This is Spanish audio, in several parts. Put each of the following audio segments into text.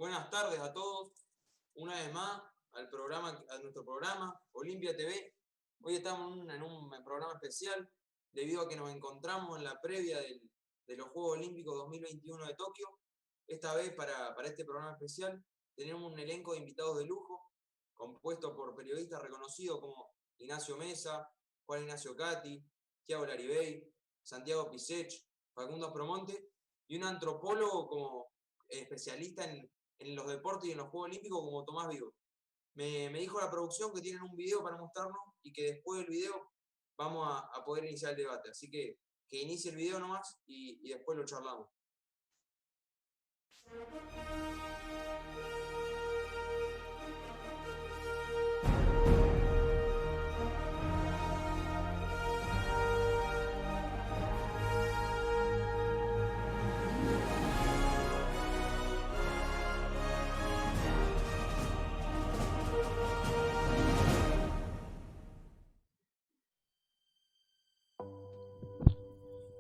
Buenas tardes a todos, una vez más a nuestro programa Olimpia TV. Hoy estamos en un programa especial debido a que nos encontramos en la previa de los Juegos Olímpicos 2021 de Tokio. Esta vez para este programa especial tenemos un elenco de invitados de lujo compuesto por periodistas reconocidos como Ignacio Mesa, Juan Ignacio Cati, Thiago Laribey, Santiago Pisech, Facundo Promonte y un antropólogo como especialista en los deportes y en los Juegos Olímpicos como Tomás Vigo. Me dijo la producción que tienen un video para mostrarnos y que después del video vamos a poder iniciar el debate. Así que inicie el video nomás y después lo charlamos.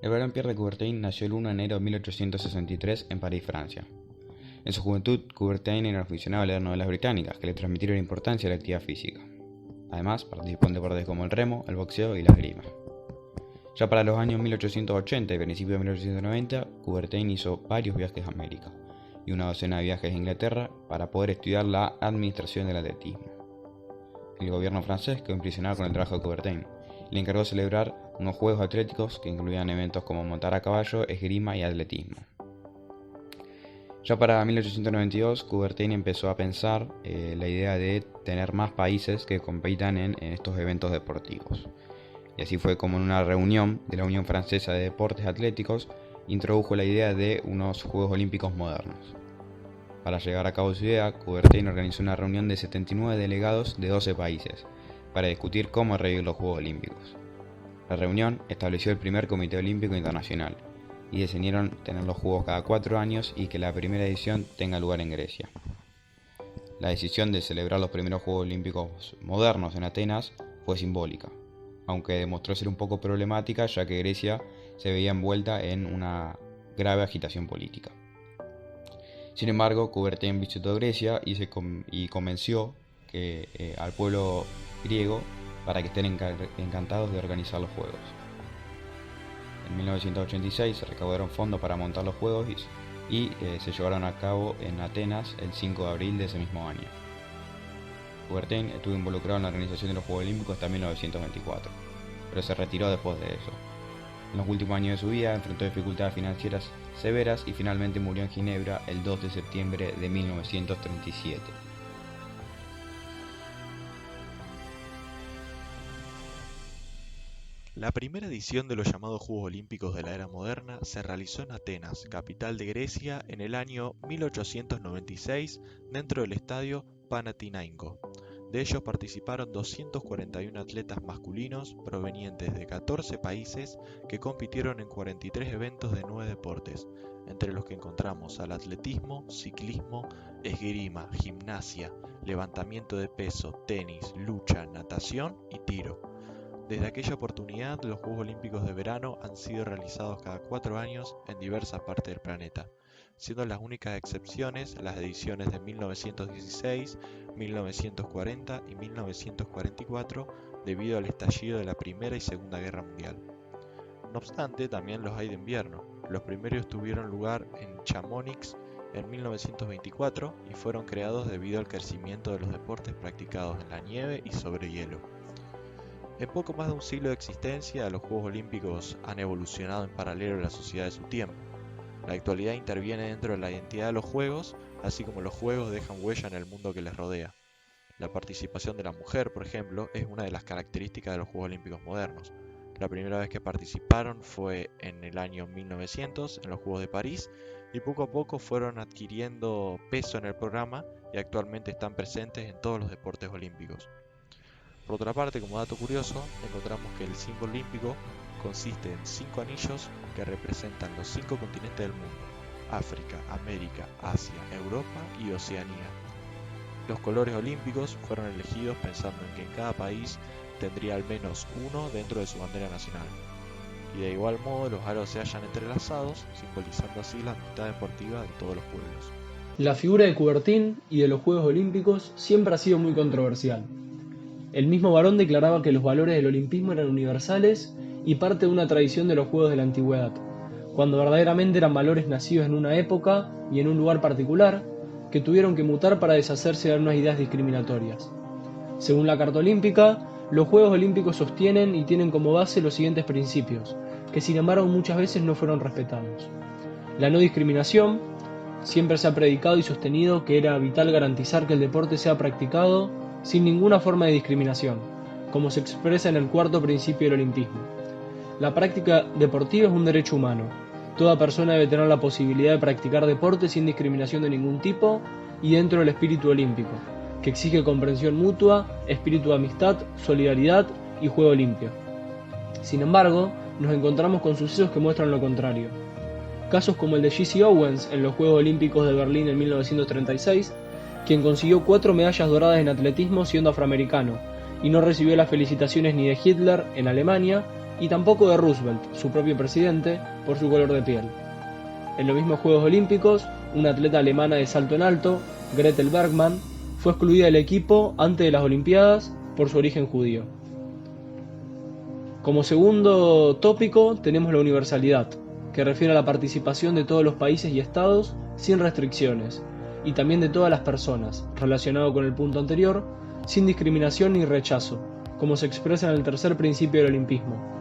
El gran Pierre de Coubertin nació el 1 de enero de 1863 en París, Francia. En su juventud, Coubertin era aficionado a leer novelas británicas que le transmitieron importancia a la actividad física. Además, participó en deportes como el remo, el boxeo y la esgrima. Ya para los años 1880 y principios de 1890, Coubertin hizo varios viajes a América y una docena de viajes a Inglaterra para poder estudiar la administración del atletismo. El gobierno francés quedó impresionado con el trabajo de Coubertin y le encargó celebrar unos juegos atléticos que incluían eventos como montar a caballo, esgrima y atletismo. Ya para 1892, Coubertin empezó a pensar la idea de tener más países que compitan en estos eventos deportivos. Y así fue como en una reunión de la Unión Francesa de Deportes Atléticos introdujo la idea de unos Juegos Olímpicos modernos. Para llevar a cabo su idea, Coubertin organizó una reunión de 79 delegados de 12 países para discutir cómo revivir los Juegos Olímpicos. La reunión estableció el primer Comité Olímpico Internacional y decidieron tener los Juegos cada 4 años y que la primera edición tenga lugar en Grecia. La decisión de celebrar los primeros Juegos Olímpicos modernos en Atenas fue simbólica, aunque demostró ser un poco problemática ya que Grecia se veía envuelta en una grave agitación política. Sin embargo, Coubertin visitó Grecia y convenció al pueblo griego para que estén encantados de organizar los Juegos. En 1986 se recaudaron fondos para montar los Juegos y se llevaron a cabo en Atenas el 5 de abril de ese mismo año. Coubertin estuvo involucrado en la organización de los Juegos Olímpicos hasta 1924, pero se retiró después de eso. En los últimos años de su vida enfrentó dificultades financieras severas y finalmente murió en Ginebra el 2 de septiembre de 1937. La primera edición de los llamados Juegos Olímpicos de la Era Moderna se realizó en Atenas, capital de Grecia, en el año 1896 dentro del estadio Panathinaiko. De ellos participaron 241 atletas masculinos provenientes de 14 países que compitieron en 43 eventos de 9 deportes, entre los que encontramos al atletismo, ciclismo, esgrima, gimnasia, levantamiento de peso, tenis, lucha, natación y tiro. Desde aquella oportunidad, los Juegos Olímpicos de verano han sido realizados cada 4 años en diversas partes del planeta, siendo las únicas excepciones las ediciones de 1916, 1940 y 1944 debido al estallido de la Primera y Segunda Guerra Mundial. No obstante, también los hay de invierno. Los primeros tuvieron lugar en Chamonix en 1924 y fueron creados debido al crecimiento de los deportes practicados en la nieve y sobre hielo. En poco más de un siglo de existencia, los Juegos Olímpicos han evolucionado en paralelo a la sociedad de su tiempo. La actualidad interviene dentro de la identidad de los Juegos, así como los Juegos dejan huella en el mundo que les rodea. La participación de la mujer, por ejemplo, es una de las características de los Juegos Olímpicos modernos. La primera vez que participaron fue en el año 1900 en los Juegos de París y poco a poco fueron adquiriendo peso en el programa y actualmente están presentes en todos los deportes olímpicos. Por otra parte, como dato curioso, encontramos que el símbolo olímpico consiste en 5 anillos que representan los 5 continentes del mundo: África, América, Asia, Europa y Oceanía. Los colores olímpicos fueron elegidos pensando en que en cada país tendría al menos uno dentro de su bandera nacional. Y de igual modo los aros se hallan entrelazados, simbolizando así la amistad deportiva de todos los pueblos. La figura de Coubertin y de los Juegos Olímpicos siempre ha sido muy controversial. El mismo Barón declaraba que los valores del olimpismo eran universales y parte de una tradición de los Juegos de la Antigüedad, cuando verdaderamente eran valores nacidos en una época y en un lugar particular, que tuvieron que mutar para deshacerse de unas ideas discriminatorias. Según la Carta Olímpica, los Juegos Olímpicos sostienen y tienen como base los siguientes principios, que sin embargo muchas veces no fueron respetados. La no discriminación. Siempre se ha predicado y sostenido que era vital garantizar que el deporte sea practicado sin ninguna forma de discriminación, como se expresa en el cuarto principio del olimpismo. La práctica deportiva es un derecho humano. Toda persona debe tener la posibilidad de practicar deporte sin discriminación de ningún tipo y dentro del espíritu olímpico, que exige comprensión mutua, espíritu de amistad, solidaridad y juego limpio. Sin embargo, nos encontramos con sucesos que muestran lo contrario. Casos como el de Jesse Owens en los Juegos Olímpicos de Berlín en 1936, quien consiguió 4 medallas doradas en atletismo siendo afroamericano, y no recibió las felicitaciones ni de Hitler en Alemania, y tampoco de Roosevelt, su propio presidente, por su color de piel. En los mismos Juegos Olímpicos, una atleta alemana de salto en alto, Gretel Bergmann, fue excluida del equipo antes de las Olimpiadas por su origen judío. Como segundo tópico tenemos la universalidad, que refiere a la participación de todos los países y estados sin restricciones, y también de todas las personas, relacionado con el punto anterior, sin discriminación ni rechazo, como se expresa en el tercer principio del olimpismo.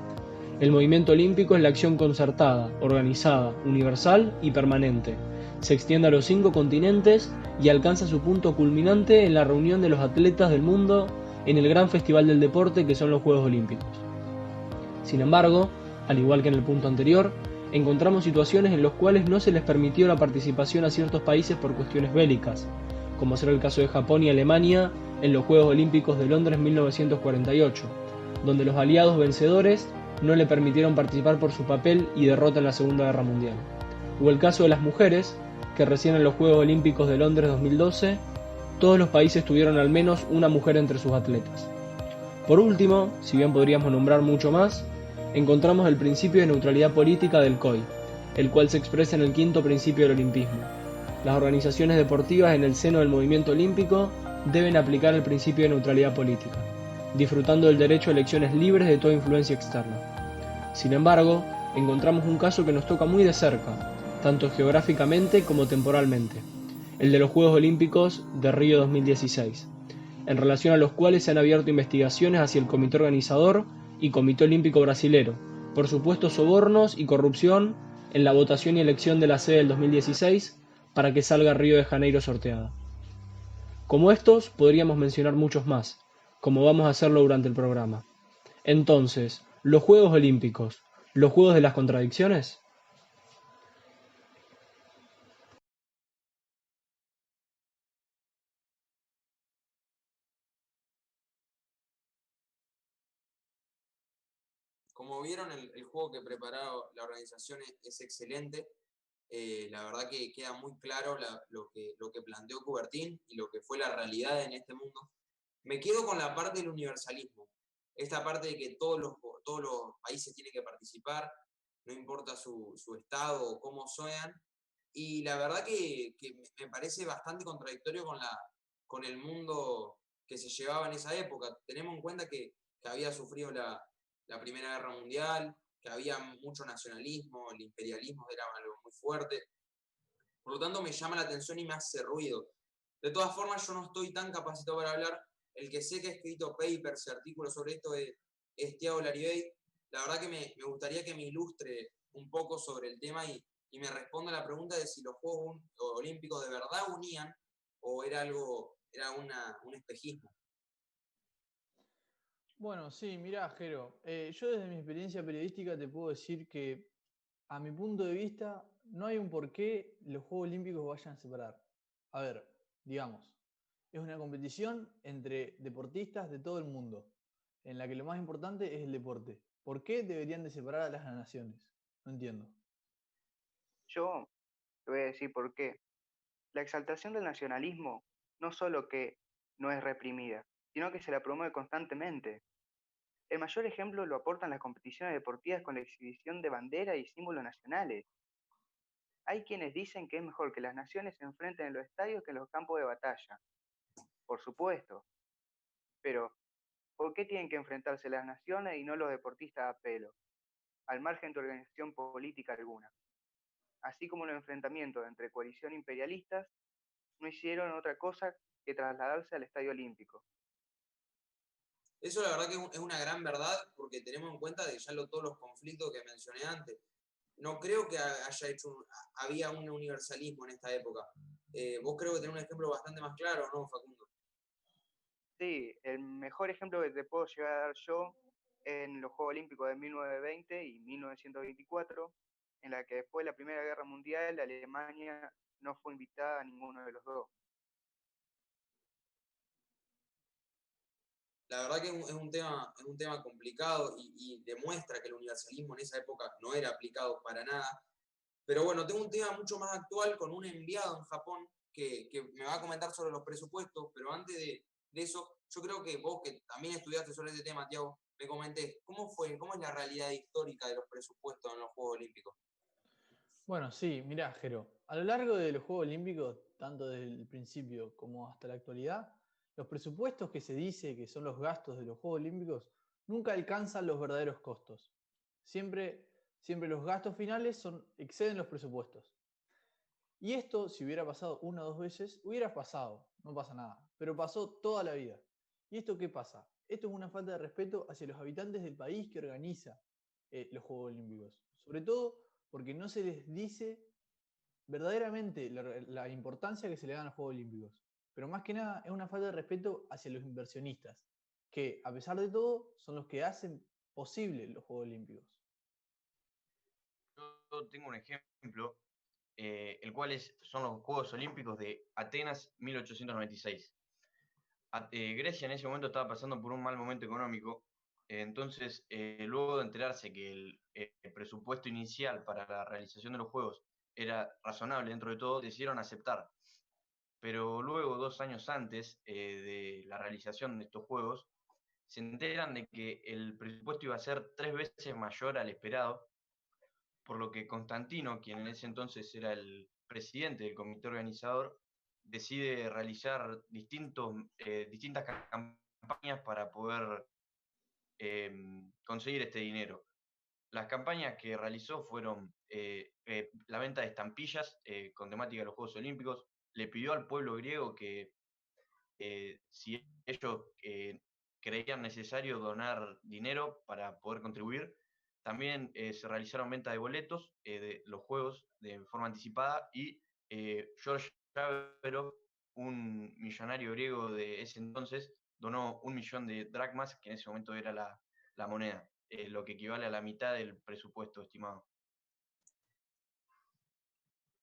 El movimiento olímpico es la acción concertada, organizada, universal y permanente. Se extiende a los 5 continentes y alcanza su punto culminante en la reunión de los atletas del mundo en el gran festival del deporte que son los Juegos Olímpicos. Sin embargo, al igual que en el punto anterior, encontramos situaciones en las cuales no se les permitió la participación a ciertos países por cuestiones bélicas, como será el caso de Japón y Alemania en los Juegos Olímpicos de Londres 1948, donde los aliados vencedores no le permitieron participar por su papel y derrota en la Segunda Guerra Mundial. O el caso de las mujeres, que recién en los Juegos Olímpicos de Londres 2012, todos los países tuvieron al menos una mujer entre sus atletas. Por último, si bien podríamos nombrar mucho más, encontramos el principio de neutralidad política del COI, el cual se expresa en el quinto principio del olimpismo. Las organizaciones deportivas en el seno del movimiento olímpico deben aplicar el principio de neutralidad política, disfrutando del derecho a elecciones libres de toda influencia externa. Sin embargo, encontramos un caso que nos toca muy de cerca, tanto geográficamente como temporalmente, el de los Juegos Olímpicos de Río 2016, en relación a los cuales se han abierto investigaciones hacia el comité organizador y Comité Olímpico Brasilero, por supuestos sobornos y corrupción en la votación y elección de la sede del 2016 para que salga Río de Janeiro sorteada. Como estos, podríamos mencionar muchos más, como vamos a hacerlo durante el programa. Entonces, ¿los Juegos Olímpicos, los Juegos de las Contradicciones? Como vieron, el juego que preparó la organización es excelente. La verdad que queda muy claro lo que planteó Coubertin y lo que fue la realidad en este mundo. Me quedo con la parte del universalismo, esta parte de que todos los países tienen que participar, no importa su estado o cómo sean, y la verdad que me parece bastante contradictorio con el mundo que se llevaba en esa época. Tenemos en cuenta que había sufrido la Primera Guerra Mundial, que había mucho nacionalismo, el imperialismo era algo muy fuerte. Por lo tanto, me llama la atención y me hace ruido. De todas formas, yo no estoy tan capacitado para hablar. El que sé que ha escrito papers y artículos sobre esto es Thiago Laribey. La verdad que me gustaría que me ilustre un poco sobre el tema y me responda la pregunta de si los Juegos Olímpicos de verdad unían o un espejismo. Bueno, sí, mirá, Jero, yo desde mi experiencia periodística te puedo decir que, a mi punto de vista, no hay un por qué los Juegos Olímpicos vayan a separar. A ver, digamos, es una competición entre deportistas de todo el mundo, en la que lo más importante es el deporte. ¿Por qué deberían de separar a las naciones? No entiendo. Yo te voy a decir por qué. La exaltación del nacionalismo no solo que no es reprimida, sino que se la promueve constantemente. El mayor ejemplo lo aportan las competiciones deportivas con la exhibición de bandera y símbolos nacionales. Hay quienes dicen que es mejor que las naciones se enfrenten en los estadios que en los campos de batalla. Por supuesto, pero ¿por qué tienen que enfrentarse las naciones y no los deportistas a pelo, al margen de organización política alguna? Así como los enfrentamientos entre coalición imperialistas no hicieron otra cosa que trasladarse al Estadio Olímpico. Eso la verdad que es una gran verdad porque tenemos en cuenta de ya todos los conflictos que mencioné antes. No creo que había un universalismo en esta época. Vos creo que tenés un ejemplo bastante más claro, ¿no, Facundo? Sí, el mejor ejemplo que te puedo llegar a dar yo en los Juegos Olímpicos de 1920 y 1924, en la que después de la Primera Guerra Mundial Alemania no fue invitada a ninguno de los dos. La verdad que es un tema complicado y demuestra que el universalismo en esa época no era aplicado para nada. Pero bueno, tengo un tema mucho más actual con un enviado en Japón que me va a comentar sobre los presupuestos, pero antes de eso, yo creo que vos que también estudiaste sobre ese tema, Tiago, me comentés, cómo es la realidad histórica de los presupuestos en los Juegos Olímpicos? Bueno, sí, mirá, Jero, a lo largo de los Juegos Olímpicos, tanto desde el principio como hasta la actualidad, los presupuestos que se dice que son los gastos de los Juegos Olímpicos nunca alcanzan los verdaderos costos. Siempre, siempre los gastos finales exceden los presupuestos. Y esto, si hubiera pasado una o dos veces, hubiera pasado, no pasa nada, pero pasó toda la vida. ¿Y esto qué pasa? Esto es una falta de respeto hacia los habitantes del país que organiza los Juegos Olímpicos. Sobre todo porque no se les dice verdaderamente la importancia que se le dan a los Juegos Olímpicos. Pero más que nada es una falta de respeto hacia los inversionistas, que a pesar de todo son los que hacen posible los Juegos Olímpicos. Yo tengo un ejemplo, el cual son los Juegos Olímpicos de Atenas 1896. Grecia en ese momento estaba pasando por un mal momento económico, entonces luego de enterarse que el presupuesto inicial para la realización de los Juegos era razonable dentro de todo, decidieron aceptar. Pero luego, 2 años antes de la realización de estos Juegos, se enteran de que el presupuesto iba a ser 3 veces mayor al esperado, por lo que Constantino, quien en ese entonces era el presidente del comité organizador, decide realizar distintas campañas para poder conseguir este dinero. Las campañas que realizó fueron la venta de estampillas con temática de los Juegos Olímpicos. Le pidió al pueblo griego que si ellos creían necesario donar dinero para poder contribuir. También se realizaron ventas de boletos de los juegos de forma anticipada y George Javerov, un millonario griego de ese entonces, donó 1 millón de dracmas, que en ese momento era la moneda, lo que equivale a la mitad del presupuesto estimado.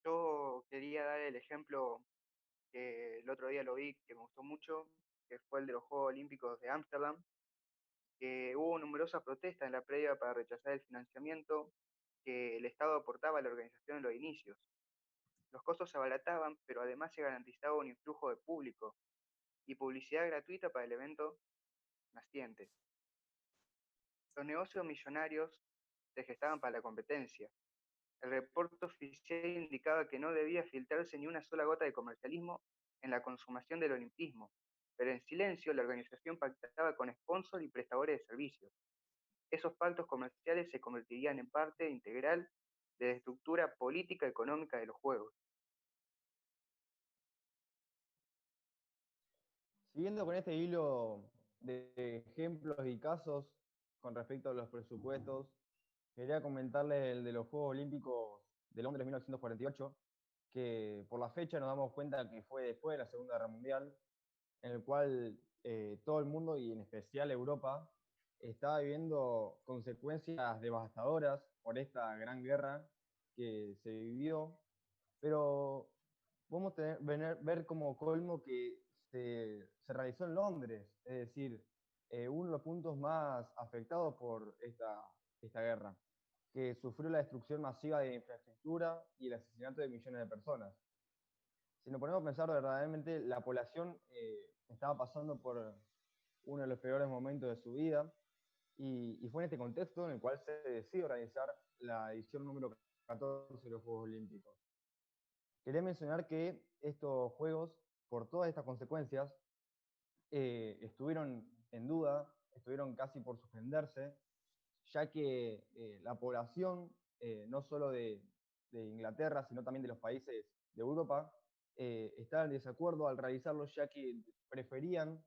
Yo quería dar el ejemplo que el otro día lo vi, que me gustó mucho, que fue el de los Juegos Olímpicos de Ámsterdam, que hubo numerosas protestas en la previa para rechazar el financiamiento que el Estado aportaba a la organización en los inicios. Los costos se abarataban, pero además se garantizaba un influjo de público y publicidad gratuita para el evento naciente. Los negocios millonarios se gestaban para la competencia. El reporte oficial indicaba que no debía filtrarse ni una sola gota de comercialismo en la consumación del olimpismo, pero en silencio la organización pactaba con sponsors y prestadores de servicios. Esos pactos comerciales se convertirían en parte integral de la estructura política y económica de los Juegos. Siguiendo con este hilo de ejemplos y casos con respecto a los presupuestos, quería comentarles el de los Juegos Olímpicos de Londres 1948, que por la fecha nos damos cuenta que fue después de la Segunda Guerra Mundial, en el cual todo el mundo, y en especial Europa, estaba viviendo consecuencias devastadoras por esta gran guerra que se vivió, pero podemos ver como colmo que se realizó en Londres, es decir, uno de los puntos más afectados por esta guerra, que sufrió la destrucción masiva de infraestructura y el asesinato de millones de personas. Si nos ponemos a pensar, verdaderamente la población estaba pasando por uno de los peores momentos de su vida, y fue en este contexto en el cual se decidió organizar la edición número 14 de los Juegos Olímpicos. quería mencionar que estos juegos, por todas estas consecuencias, estuvieron en duda, estuvieron casi por suspenderse, ya que la población, no solo de Inglaterra, sino también de los países de Europa, estaba en desacuerdo al realizarlos, ya que preferían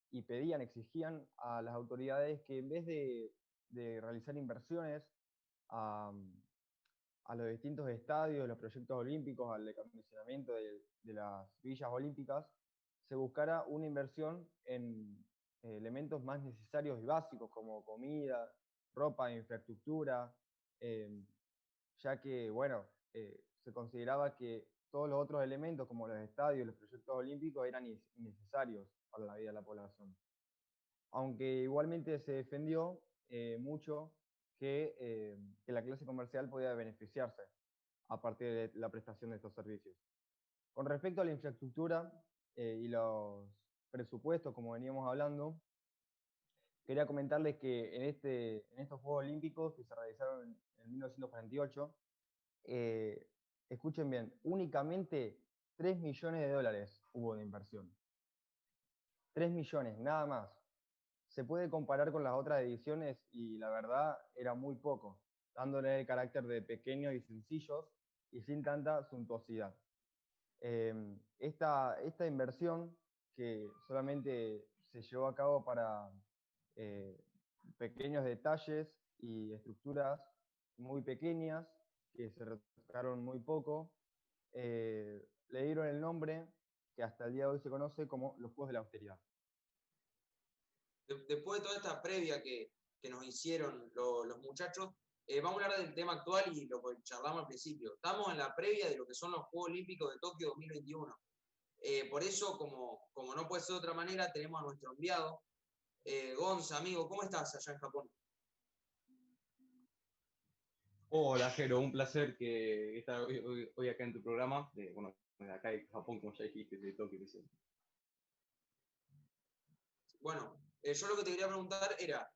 y pedían, exigían a las autoridades que en vez de realizar inversiones a, a los distintos estadios, los proyectos olímpicos, al acondicionamiento de las villas olímpicas, se buscara una inversión en elementos más necesarios y básicos como comida, ropa, infraestructura, ya que, bueno, se consideraba que todos los otros elementos como los estadios, los proyectos olímpicos eran innecesarios para la vida de la población. Aunque igualmente se defendió mucho que la clase comercial podía beneficiarse a partir de la prestación de estos servicios. Con respecto a la infraestructura y los presupuestos, como veníamos hablando, quería comentarles que en estos Juegos Olímpicos que se realizaron en 1948, escuchen bien, únicamente 3 millones de dólares hubo de inversión. 3 millones, nada más. Se puede comparar con las otras ediciones y la verdad era muy poco, dándole el carácter de pequeños y sencillos y sin tanta suntuosidad. Esta inversión que solamente se llevó a cabo para pequeños detalles y estructuras muy pequeñas que se retocaron muy poco, le dieron el nombre que hasta el día de hoy se conoce como los Juegos de la Austeridad. Después de toda esta previa que nos hicieron los muchachos, vamos a hablar del tema actual y lo que charlamos al principio. Estamos en la previa de lo que son los Juegos Olímpicos de Tokio 2021. Por eso, como no puede ser de otra manera, tenemos a nuestro enviado, Gonza, amigo, ¿cómo estás allá en Japón? Hola, Jero, un placer que estar hoy acá en tu programa, bueno, de acá de Japón, como ya dijiste, de Tokio. Bueno, yo lo que te quería preguntar era,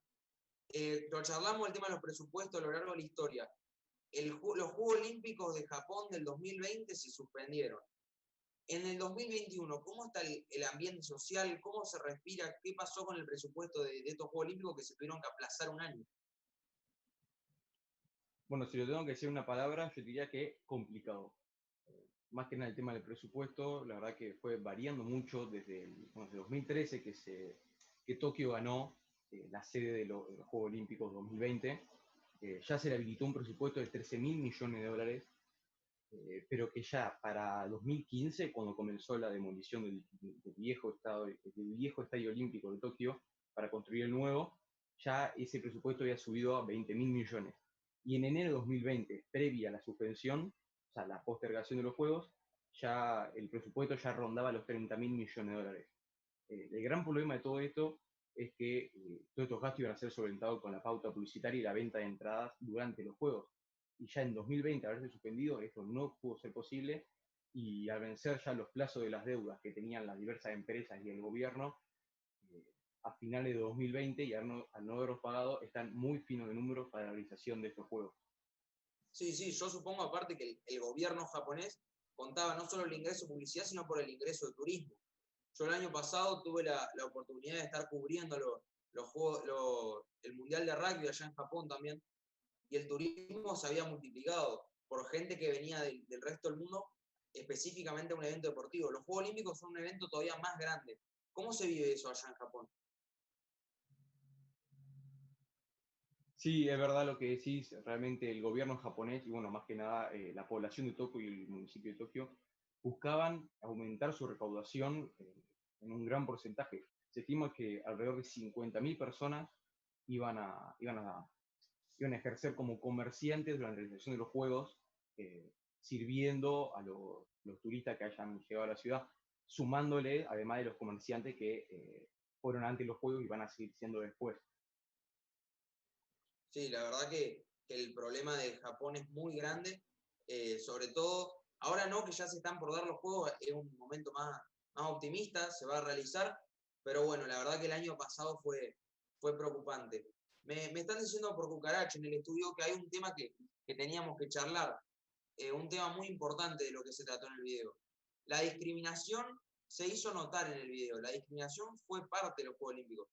lo charlamos el tema de los presupuestos a lo largo de la historia. Los Juegos Olímpicos de Japón del 2020 se suspendieron. En el 2021, ¿cómo está el ambiente social? ¿Cómo se respira? ¿Qué pasó con el presupuesto de estos Juegos Olímpicos que se tuvieron que aplazar un año? Bueno, si lo tengo que decir una palabra, yo diría que complicado. Más que nada el tema del presupuesto, la verdad que fue variando mucho desde 2013 que Tokio ganó la sede de los Juegos Olímpicos 2020. Ya se le habilitó un presupuesto de 13.000 millones de dólares, pero que ya para 2015, cuando comenzó la demolición del viejo estadio olímpico de Tokio para construir el nuevo, ya ese presupuesto había subido a 20.000 millones. Y en enero de 2020, previa a la suspensión, o sea, la postergación de los Juegos, ya el presupuesto ya rondaba los 30.000 millones de dólares. El gran problema de todo esto es que todos estos gastos iban a ser solventados con la pauta publicitaria y la venta de entradas durante los Juegos. Y ya en 2020 haberse suspendido, esto no pudo ser posible, y al vencer ya los plazos de las deudas que tenían las diversas empresas y el gobierno, a finales de 2020 y al no haberlos pagado, están muy finos de números para la realización de estos Juegos. Sí, yo supongo aparte que el gobierno japonés contaba no solo el ingreso de publicidad, sino por el ingreso de turismo. Yo el año pasado tuve la oportunidad de estar cubriendo los juegos, el Mundial de Rugby allá en Japón también, y el turismo se había multiplicado por gente que venía del resto del mundo, específicamente a un evento deportivo. Los Juegos Olímpicos son un evento todavía más grande. ¿Cómo se vive eso allá en Japón? Sí, es verdad lo que decís, realmente el gobierno japonés y bueno, más que nada la población de Tokio y el municipio de Tokio buscaban aumentar su recaudación en un gran porcentaje. Se estima que alrededor de 50.000 personas iban a ejercer como comerciantes durante la realización de los Juegos, sirviendo a los turistas que hayan llegado a la ciudad, sumándole además de los comerciantes que fueron antes de los Juegos y van a seguir siendo después. Sí, la verdad que el problema de Japón es muy grande, sobre todo, ahora no, que ya se están por dar los juegos, es un momento más optimista, se va a realizar, pero bueno, la verdad que el año pasado fue preocupante. Me están diciendo por cucaracha en el estudio que hay un tema que teníamos que charlar. un tema muy importante de lo que se trató en el video. La discriminación se hizo notar en el video, la discriminación fue parte de los Juegos Olímpicos,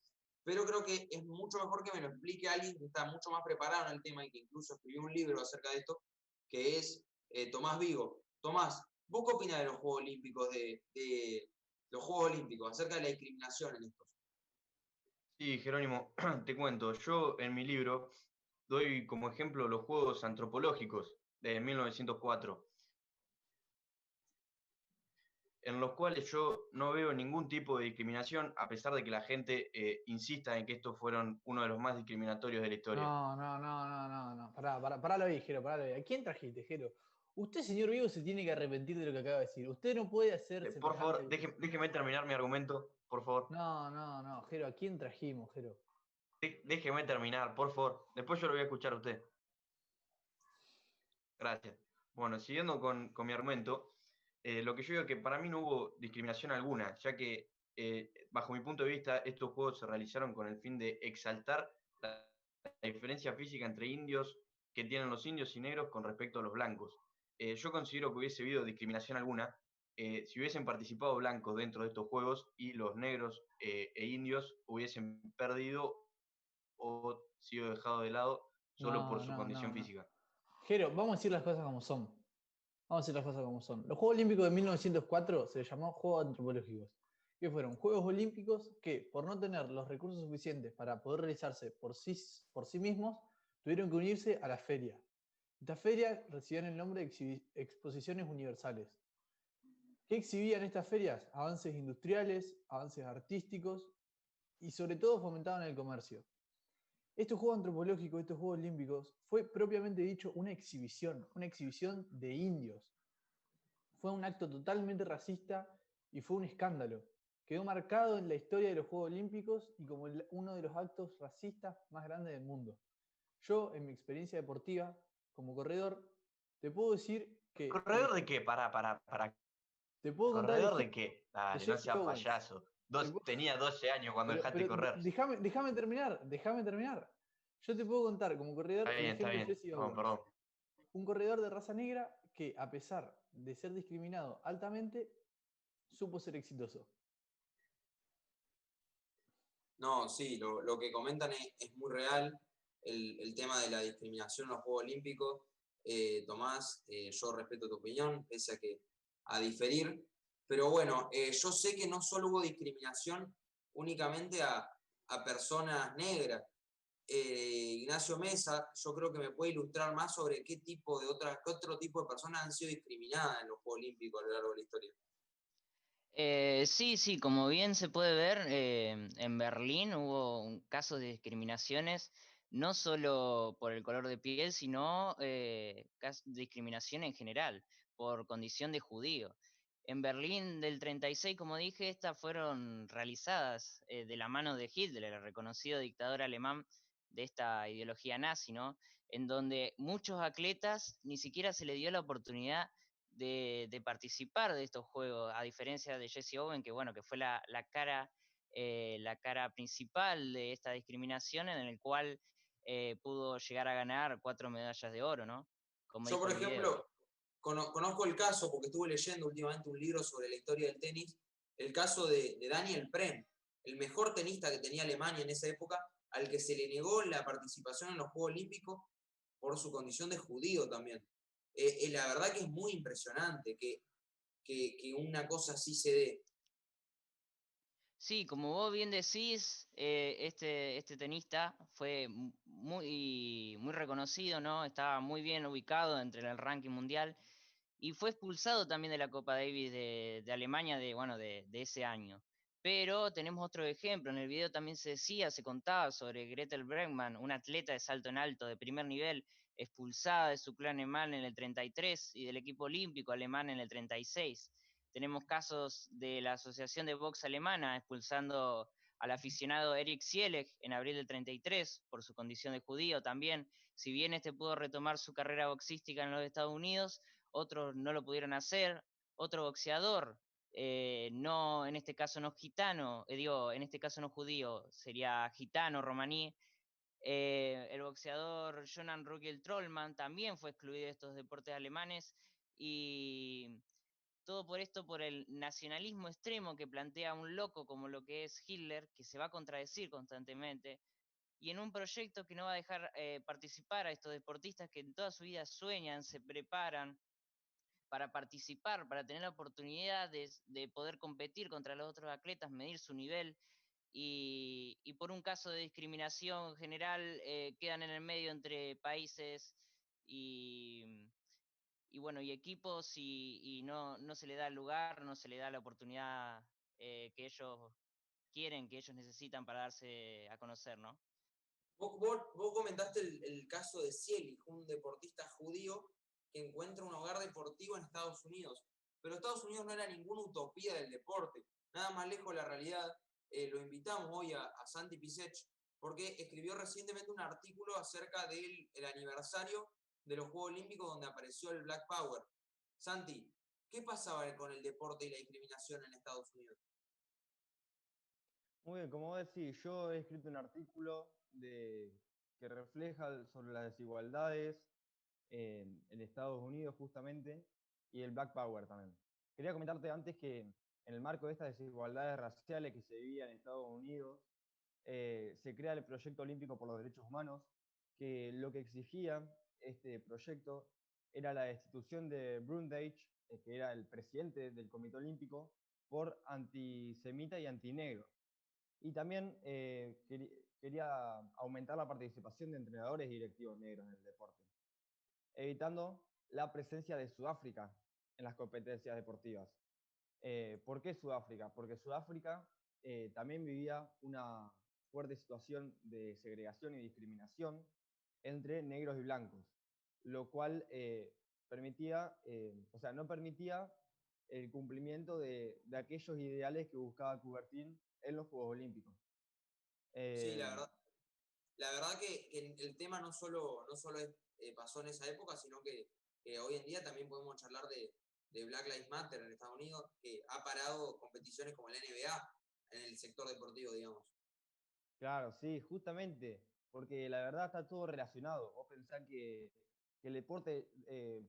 pero creo que es mucho mejor que me lo explique alguien que está mucho más preparado en el tema y que incluso escribió un libro acerca de esto, que es Tomás Vigo. Tomás, ¿vos qué opinás de los Juegos Olímpicos, de los Juegos Olímpicos, acerca de la discriminación en estos? Sí, Jerónimo, te cuento, yo en mi libro doy como ejemplo los Juegos Antropológicos de 1904, en los cuales yo no veo ningún tipo de discriminación, a pesar de que la gente insista en que estos fueron uno de los más discriminatorios de la historia. No. Paralo ahí, Jero, paralo ahí. ¿A quién trajiste, Jero? Usted, señor Vigo, se tiene que arrepentir de lo que acaba de decir. Usted no puede hacer Por favor, semejante... déjeme terminar mi argumento, por favor. No, Jero, ¿a quién trajimos, Jero? Déjeme terminar, por favor. Después yo lo voy a escuchar a usted. Gracias. Bueno, siguiendo con mi argumento, lo que yo digo es que para mí no hubo discriminación alguna, ya que bajo mi punto de vista estos juegos se realizaron con el fin de exaltar la diferencia física entre indios que tienen los indios y negros con respecto a los blancos. Yo considero que hubiese habido discriminación alguna si hubiesen participado blancos dentro de estos juegos y los negros e indios hubiesen perdido o sido dejado de lado solo por su condición física. Jero, vamos a decir las cosas como son. Vamos a decir las cosas como son. Los Juegos Olímpicos de 1904 se llamó Juegos Antropológicos, que fueron Juegos Olímpicos que, por no tener los recursos suficientes para poder realizarse por sí mismos, tuvieron que unirse a la feria. Esta feria recibían el nombre de Exposiciones Universales. ¿Qué exhibían estas ferias? Avances industriales, avances artísticos y sobre todo fomentaban el comercio. Estos Juegos Antropológicos, estos Juegos Olímpicos, fue propiamente dicho una exhibición de indios. Fue un acto totalmente racista y fue un escándalo. Quedó marcado en la historia de los Juegos Olímpicos y como uno de los actos racistas más grandes del mundo. Yo, en mi experiencia deportiva, como corredor, te puedo decir que... ¿Corredor de qué? Pará. Te puedo contar ¿Corredor de qué? Dale, no seas Owens. payaso. Tenía 12 años cuando dejaste de correr. Déjame terminar. Yo te puedo contar como corredor el ejemplo de Jesse Owens. Perdón. Un corredor de raza negra que, a pesar de ser discriminado altamente, supo ser exitoso. No, sí, lo que comentan es muy real, el tema de la discriminación en los Juegos Olímpicos. Tomás, yo respeto tu opinión, pese a diferir, pero bueno, yo sé que no solo hubo discriminación únicamente a personas negras. Ignacio Mesa, yo creo que me puede ilustrar más sobre qué otro tipo de personas han sido discriminadas en los Juegos Olímpicos a lo largo de la historia. Sí, como bien se puede ver, en Berlín hubo un caso de discriminaciones, no solo por el color de piel, sino discriminación en general, por condición de judío. En Berlín del 36, como dije, estas fueron realizadas de la mano de Hitler, el reconocido dictador alemán de esta ideología nazi, ¿no? En donde muchos atletas ni siquiera se les dio la oportunidad de participar de estos juegos, a diferencia de Jesse Owens, que bueno, que fue la cara principal de esta discriminación, en el cual pudo llegar a ganar 4 medallas de oro, ¿no? Como yo, dijo por el video. ejemplo, conozco el caso, porque estuve leyendo últimamente un libro sobre la historia del tenis, el caso de Daniel Prem, el mejor tenista que tenía Alemania en esa época, al que se le negó la participación en los Juegos Olímpicos por su condición de judío también. La verdad que es muy impresionante que una cosa así se dé. Sí, como vos bien decís, este tenista fue muy reconocido, ¿no? Estaba muy bien ubicado entre el ranking mundial y fue expulsado también de la Copa Davis de Alemania de ese año. Pero tenemos otro ejemplo, en el video también se contaba sobre Gretel Bregman, una atleta de salto en alto de primer nivel, expulsada de su clan alemán en el 33 y del equipo olímpico alemán en el 36. Tenemos casos de la Asociación de Box Alemana expulsando al aficionado Eric Sielek en abril del 33 por su condición de judío también. Si bien este pudo retomar su carrera boxística en los Estados Unidos, otros no lo pudieron hacer. Otro boxeador, no, en este caso no gitano, en este caso no judío, sería gitano, romaní, El boxeador Jonan Ruggel Trollman también fue excluido de estos deportes alemanes y todo por esto, por el nacionalismo extremo que plantea un loco como lo que es Hitler, que se va a contradecir constantemente, y en un proyecto que no va a dejar participar a estos deportistas que en toda su vida sueñan, se preparan para participar, para tener la oportunidad de poder competir contra los otros atletas, medir su nivel, y por un caso de discriminación general quedan en el medio entre países y, y bueno, y equipos y no se le da el lugar, no se le da la oportunidad que ellos quieren, que ellos necesitan para darse a conocer, ¿no? Vos comentaste el caso de Sielich, un deportista judío que encuentra un hogar deportivo en Estados Unidos. Pero Estados Unidos no era ninguna utopía del deporte, nada más lejos de la realidad. Lo invitamos hoy a Santi Pisech porque escribió recientemente un artículo acerca del aniversario de los Juegos Olímpicos donde apareció el Black Power. Santi, ¿qué pasaba con el deporte y la discriminación en Estados Unidos? Muy bien, como vos decís, yo he escrito un artículo que refleja sobre las desigualdades en Estados Unidos justamente y el Black Power también. Quería comentarte antes que en el marco de estas desigualdades raciales que se vivían en Estados Unidos, se crea el Proyecto Olímpico por los Derechos Humanos, que lo que exigía este proyecto era la destitución de Brundage, que era el presidente del Comité Olímpico, por antisemita y antinegro. Y también quería aumentar la participación de entrenadores y directivos negros en el deporte, evitando la presencia de Sudáfrica en las competencias deportivas. ¿Por qué Sudáfrica? Porque Sudáfrica también vivía una fuerte situación de segregación y discriminación entre negros y blancos, lo cual no permitía el cumplimiento de aquellos ideales que buscaba Coubertin en los Juegos Olímpicos. Sí, la verdad que el tema no solo pasó en esa época, sino que hoy en día también podemos charlar de Black Lives Matter en Estados Unidos, que ha parado competiciones como la NBA en el sector deportivo, digamos. Claro, sí, justamente, porque la verdad está todo relacionado. Vos pensás que el deporte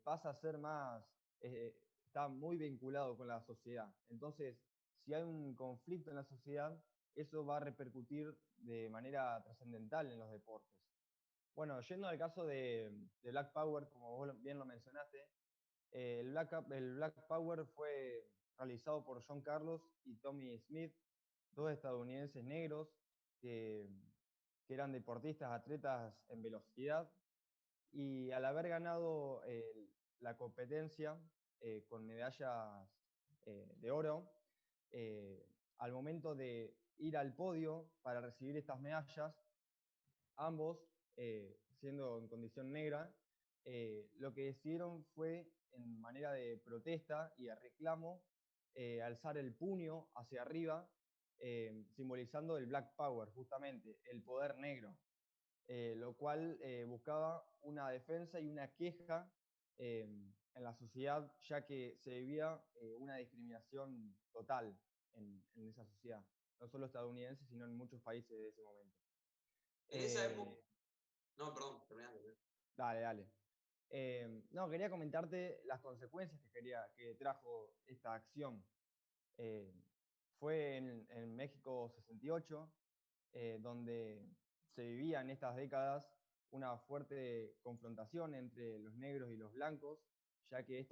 pasa a ser más, está muy vinculado con la sociedad. Entonces, si hay un conflicto en la sociedad, eso va a repercutir de manera trascendental en los deportes. Bueno, yendo al caso de Black Power, como vos bien lo mencionaste, el Black Power fue realizado por John Carlos y Tommy Smith, dos estadounidenses negros que, que eran deportistas, atletas en velocidad, y al haber ganado la competencia con medallas de oro, al momento de ir al podio para recibir estas medallas, ambos, siendo en condición negra, lo que decidieron fue, en manera de protesta y de reclamo, alzar el puño hacia arriba, simbolizando el Black Power, justamente, el poder negro, lo cual buscaba una defensa y una queja en la sociedad, ya que se vivía una discriminación total en esa sociedad, no solo estadounidense, sino en muchos países de ese momento. En esa época... No, perdón, terminando. Dale. No, quería comentarte las consecuencias que trajo esta acción. Fue en México 68, donde se vivía en estas décadas una fuerte confrontación entre los negros y los blancos, ya que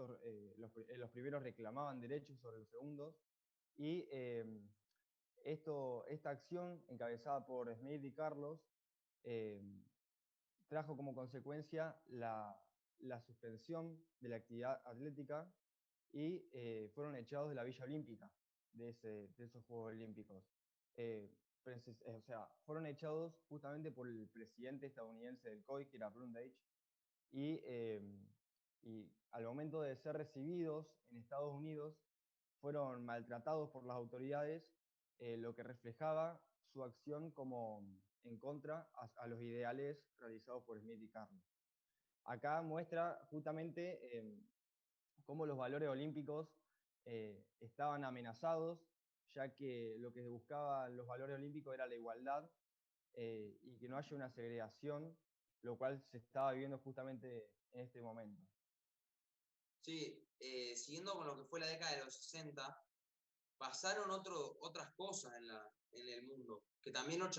los primeros reclamaban derechos sobre los segundos, y esta acción, encabezada por Smith y Carlos, trajo como consecuencia la suspensión de la actividad atlética y fueron echados de la Villa Olímpica de esos Juegos Olímpicos. Fueron echados justamente por el presidente estadounidense del COI, que era Brundage, y al momento de ser recibidos en Estados Unidos, fueron maltratados por las autoridades, lo que reflejaba su acción como en contra a los ideales realizados por Smith y Carlos. Acá muestra justamente cómo los valores olímpicos estaban amenazados, ya que lo que buscaban los valores olímpicos era la igualdad y que no haya una segregación, lo cual se estaba viviendo justamente en este momento. Sí, siguiendo con lo que fue la década de los 60, pasaron otras cosas en el mundo, que también lo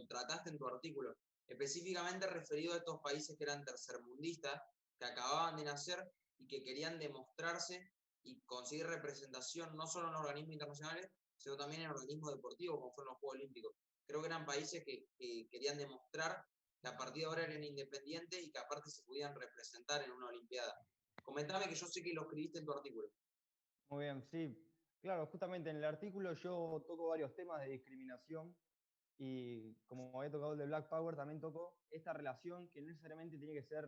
trataste en tu artículo, específicamente referido a estos países que eran tercermundistas, que acababan de nacer y que querían demostrarse y conseguir representación no solo en organismos internacionales, sino también en organismos deportivos, como fueron los Juegos Olímpicos. Creo que eran países que querían demostrar que a partir de ahora eran independientes y que aparte se podían representar en una Olimpiada. Comentame, que yo sé que lo escribiste en tu artículo. Muy bien, sí. Claro, justamente en el artículo yo toco varios temas de discriminación y como había tocado el de Black Power, también toco esta relación que no necesariamente tiene que ser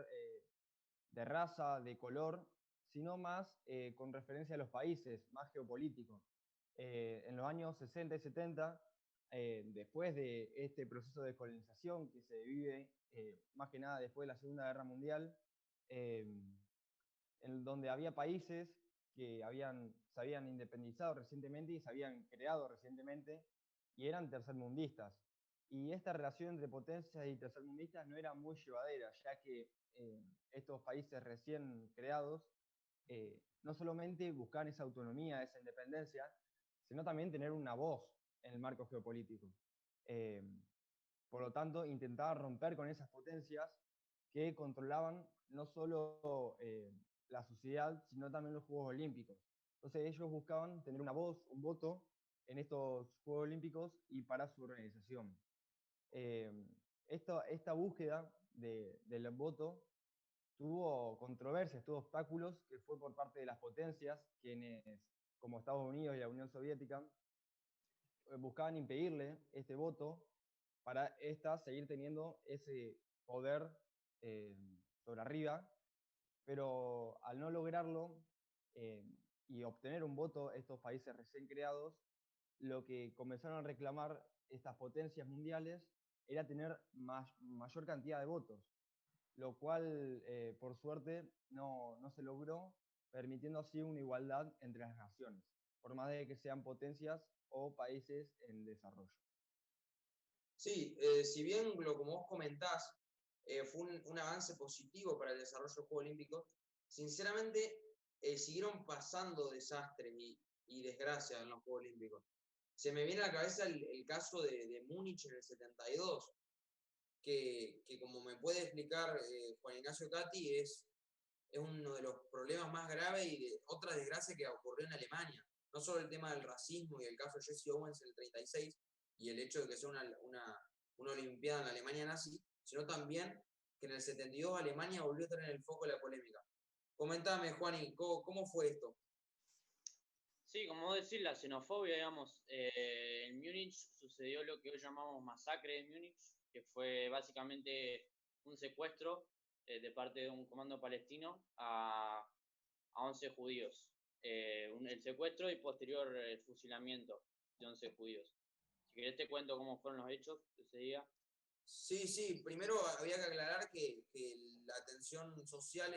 de raza, de color, sino más con referencia a los países, más geopolítico. En los años 60 y 70, después de este proceso de colonización que se vive más que nada después de la Segunda Guerra Mundial, en donde había países que se habían independizado recientemente y se habían creado recientemente y eran tercermundistas. Y esta relación entre potencias y tercermundistas no era muy llevadera, ya que estos países recién creados no solamente buscaban esa autonomía, esa independencia, sino también tener una voz en el marco geopolítico. Eh, por lo tanto, intentaban romper con esas potencias que controlaban no solo la sociedad, sino también los Juegos Olímpicos. Entonces ellos buscaban tener una voz, un voto en estos Juegos Olímpicos y para su organización. Esta búsqueda del voto tuvo controversias, tuvo obstáculos, que fue por parte de las potencias, quienes, como Estados Unidos y la Unión Soviética, buscaban impedirle este voto para esta seguir teniendo ese poder eh, sobre arriba, pero al no lograrlo eh, y obtener un voto estos países recién creados, lo que comenzaron a reclamar estas potencias mundiales era tener mayor cantidad de votos, lo cual por suerte no se logró, permitiendo así una igualdad entre las naciones, por más de que sean potencias o países en desarrollo. Sí, si bien como vos comentás, fue un avance positivo para el desarrollo de los Juegos Olímpicos, sinceramente siguieron pasando desastres y desgracias en los Juegos Olímpicos. Se me viene a la cabeza el caso de Múnich en el 72, que como me puede explicar Juan Ignacio Cati, es uno de los problemas más graves y de otra desgracia que ocurrió en Alemania. No solo el tema del racismo y el caso de Jesse Owens en el 36 y el hecho de que sea una Olimpiada en la Alemania nazi, sino también que en el 72 Alemania volvió a tener el foco de la polémica. Comentame, Juani, ¿cómo fue esto? Sí, como vos decís, la xenofobia, digamos, en Múnich sucedió lo que hoy llamamos masacre de Múnich, que fue básicamente un secuestro de parte de un comando palestino a 11 judíos. El secuestro y posterior fusilamiento de 11 judíos. Si querés te cuento cómo fueron los hechos de ese día. Sí, primero había que aclarar que la tensión social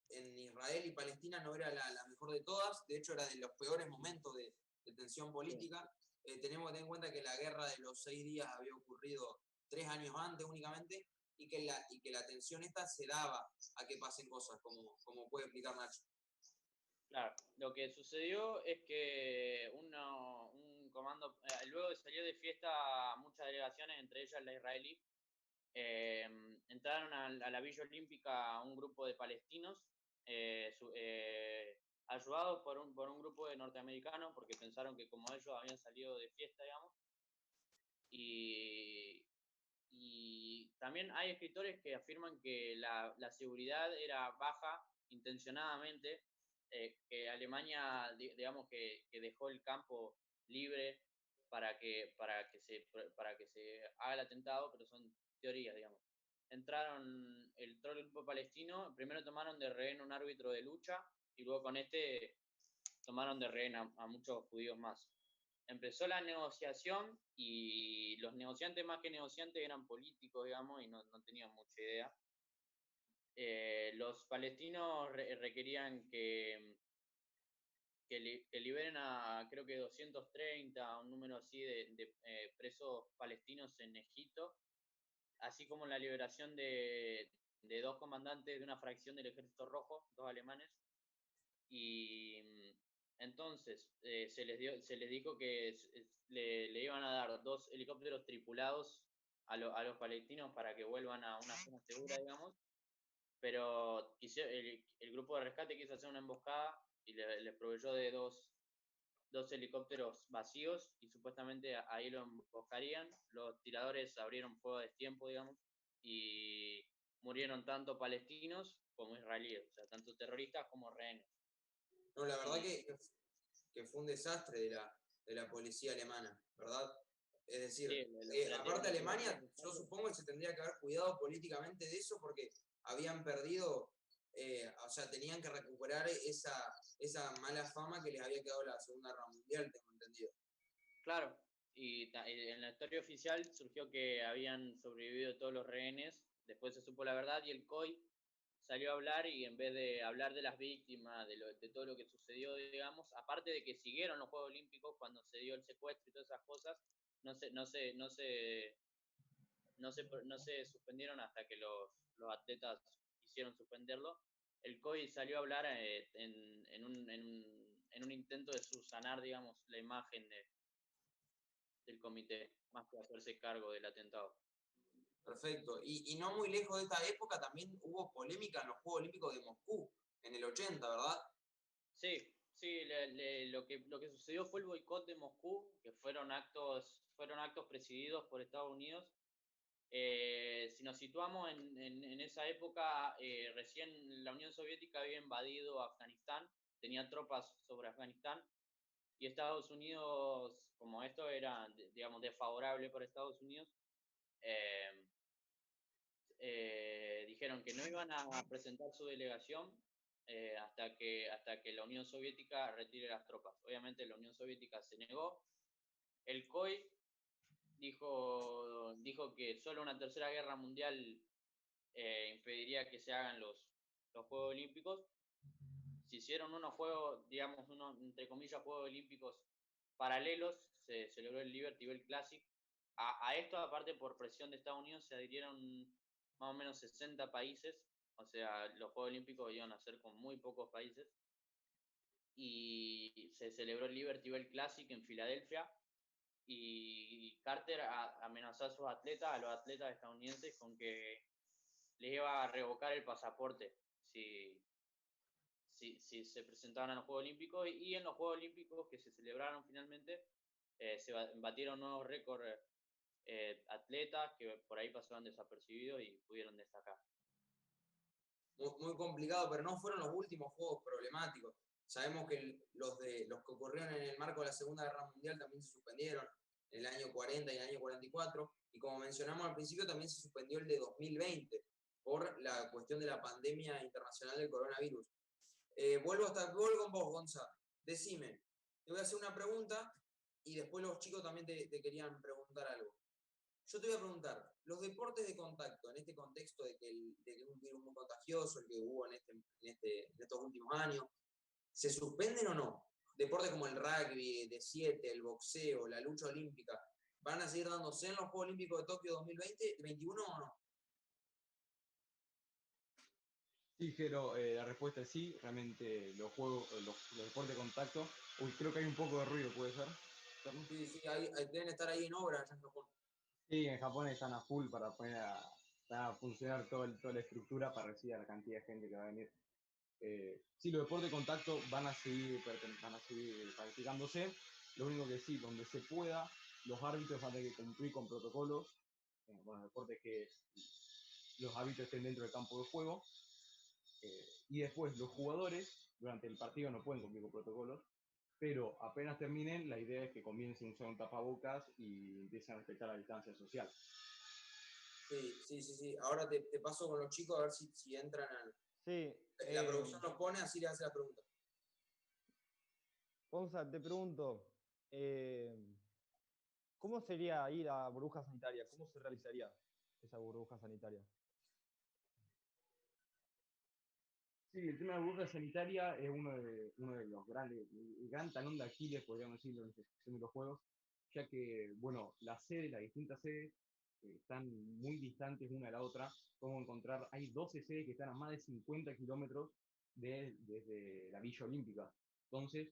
en Israel y Palestina no era la mejor de todas, de hecho era de los peores momentos de tensión política. Tenemos que tener en cuenta que la guerra de los 6 días había ocurrido 3 años antes únicamente y que la tensión esta se daba a que pasen cosas, como puede explicar Nacho. Claro, lo que sucedió es que un comando, luego salió de fiesta muchas delegaciones, entre ellas la israelí, entraron a la Villa Olímpica un grupo de palestinos, ayudados por un grupo de norteamericanos, porque pensaron que como ellos habían salido de fiesta, digamos, y también hay escritores que afirman que la seguridad era baja intencionadamente, que Alemania, digamos, que dejó el campo libre para que se haga el atentado, pero son teorías, digamos. Entraron todo el grupo palestino, primero tomaron de rehén un árbitro de lucha y luego con este tomaron de rehén a muchos judíos más. Empezó la negociación y los negociantes más que negociantes eran políticos, digamos, y no tenían mucha idea. Los palestinos requerían que que liberen a creo que 230, un número así de presos palestinos en Egipto, así como la liberación de dos comandantes de una fracción del Ejército Rojo, dos alemanes. Y entonces se les dijo que le iban a dar 2 helicópteros tripulados a los palestinos para que vuelvan a una zona segura, digamos, pero el grupo de rescate quiso hacer una emboscada y les proveyó de dos helicópteros vacíos y supuestamente ahí lo emboscarían. Los tiradores abrieron fuego a destiempo, digamos, y murieron tanto palestinos como israelíes, o sea, tanto terroristas como rehenes. No, la verdad que fue un desastre de la policía alemana, ¿verdad? Es decir, aparte Alemania, yo supongo que se tendría que haber cuidado políticamente de eso porque habían perdido, o sea, tenían que recuperar esa mala fama que les había quedado la Segunda Guerra Mundial, tengo entendido. Claro, y en la historia oficial surgió que habían sobrevivido todos los rehenes, después se supo la verdad y el COI salió a hablar y en vez de hablar de las víctimas, de todo lo que sucedió, digamos, aparte de que siguieron los Juegos Olímpicos cuando se dio el secuestro y todas esas cosas, no se suspendieron hasta que los atletas quisieron suspenderlo. El COI salió a hablar en un intento de subsanar, digamos, la imagen del comité, más que hacerse cargo del atentado. Perfecto. Y no muy lejos de esta época también hubo polémica en los Juegos Olímpicos de Moscú, en el 80, ¿verdad? Sí, lo que sucedió fue el boicot de Moscú, que fueron actos presididos por Estados Unidos. Si nos situamos en esa época, recién la Unión Soviética había invadido Afganistán, tenía tropas sobre Afganistán, y Estados Unidos, como esto era, digamos, desfavorable para Estados Unidos, dijeron que no iban a presentar su delegación hasta que la Unión Soviética retire las tropas. Obviamente la Unión Soviética se negó. El COI dijo que solo una tercera guerra mundial impediría que se hagan los Juegos Olímpicos. Se hicieron unos juegos, digamos, entre comillas, Juegos Olímpicos paralelos. Se celebró el Liberty Bell Classic. A esto, aparte, por presión de Estados Unidos, se adhirieron más o menos 60 países. O sea, los Juegos Olímpicos iban a ser con muy pocos países. Y se celebró el Liberty Bell Classic en Filadelfia. Y Carter amenazó a los atletas estadounidenses, con que les iba a revocar el pasaporte si se presentaban a los Juegos Olímpicos. Y en los Juegos Olímpicos que se celebraron finalmente, se batieron nuevos récords atletas que por ahí pasaron desapercibidos y pudieron destacar. Muy complicado, pero no fueron los últimos juegos problemáticos. Sabemos que los que ocurrieron en el marco de la Segunda Guerra Mundial también se suspendieron en el año 40 y en el año 44, y como mencionamos al principio, también se suspendió el de 2020 por la cuestión de la pandemia internacional del coronavirus. Vuelvo con vos, Gonza. Decime, te voy a hacer una pregunta y después los chicos también te querían preguntar algo. Yo te voy a preguntar, los deportes de contacto, en este contexto de que un virus muy contagioso, el que hubo en estos últimos años, ¿se suspenden o no? Deportes como el rugby, de 7, el boxeo, la lucha olímpica, ¿van a seguir dándose en los Juegos Olímpicos de Tokio 2021 o no? Sí, Jero, la respuesta es sí. Realmente los deportes de contacto. Uy, creo que hay un poco de ruido, ¿puede ser? Sí, deben estar ahí en obra allá en Japón. Sí, en Japón están a full para poner a funcionar toda la estructura para recibir a la cantidad de gente que va a venir. Sí, los deportes de contacto van a seguir practicándose. Lo único que sí, donde se pueda, los árbitros van a tener que cumplir con protocolos. Bueno, deportes que los árbitros estén dentro del campo de juego. Y después los jugadores durante el partido no pueden cumplir con protocolos, pero apenas terminen, la idea es que comiencen a usar un tapabocas y empiecen a respetar la distancia social. Sí. Ahora te paso con los chicos a ver si entran al... Sí. La producción nos pone, así le hace la pregunta. Gonza, te pregunto, ¿cómo sería ir a burbuja sanitaria? ¿Cómo se realizaría esa burbuja sanitaria? Sí, el tema de la burbuja sanitaria es uno de los grandes, el gran talón de Aquiles, podríamos decirlo, en la organización de los juegos, ya que, bueno, las sedes, las distintas sedes, están muy distantes una de la otra. Podemos encontrar, hay 12 sedes que están a más de 50 kilómetros desde la Villa Olímpica. Entonces,